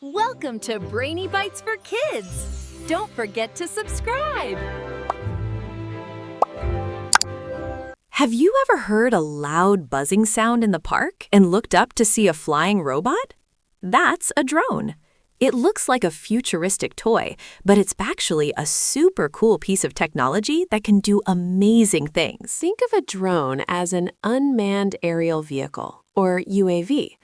Welcome to Brainy Bites for Kids! Don't forget to subscribe! Have you ever heard a loud buzzing sound in the park and looked up to see a flying robot? That's a drone. It looks like a futuristic toy, but it's actually a super cool piece of technology that can do amazing things. Think of a drone as an unmanned aerial vehicle, or UAV.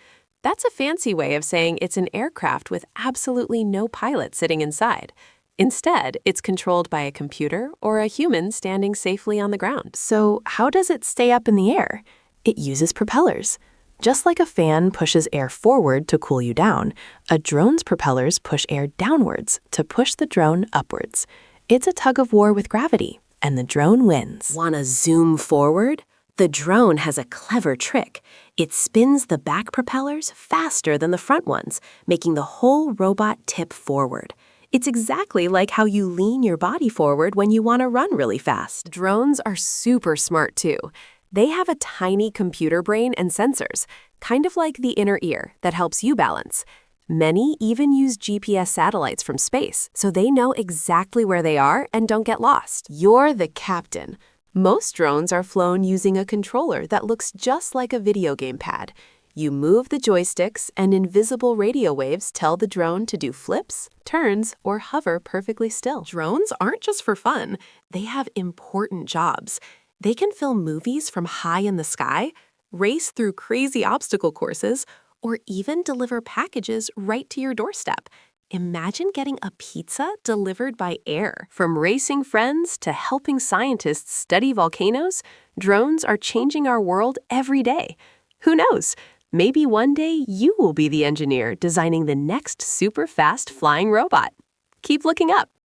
That's a fancy way of saying it's an aircraft with absolutely no pilot sitting inside. Instead, it's controlled by a computer or a human standing safely on the ground. So how does it stay up in the air? It uses propellers. Just like a fan pushes air forward to cool you down, a drone's propellers push air downwards to push the drone upwards. It's a tug of war with gravity, and the drone wins. Want to zoom forward? The drone has a clever trick. It spins the back propellers faster than the front ones, making the whole robot tip forward. It's exactly like how you lean your body forward when you want to run really fast. Drones are super smart too. They have a tiny computer brain and sensors, kind of like the inner ear that helps you balance. Many even use GPS satellites from space, so they know exactly where they are and don't get lost. You're the captain. Most drones are flown using a controller that looks just like a video game pad. You move the joysticks, and invisible radio waves tell the drone to do flips, turns, or hover perfectly still. Drones aren't just for fun. They have important jobs. They can film movies from high in the sky, race through crazy obstacle courses, or even deliver packages right to your doorstep. Imagine getting a pizza delivered by air. From racing friends to helping scientists study volcanoes, drones are changing our world every day. Who knows? Maybe one day you will be the engineer designing the next super fast flying robot. Keep looking up.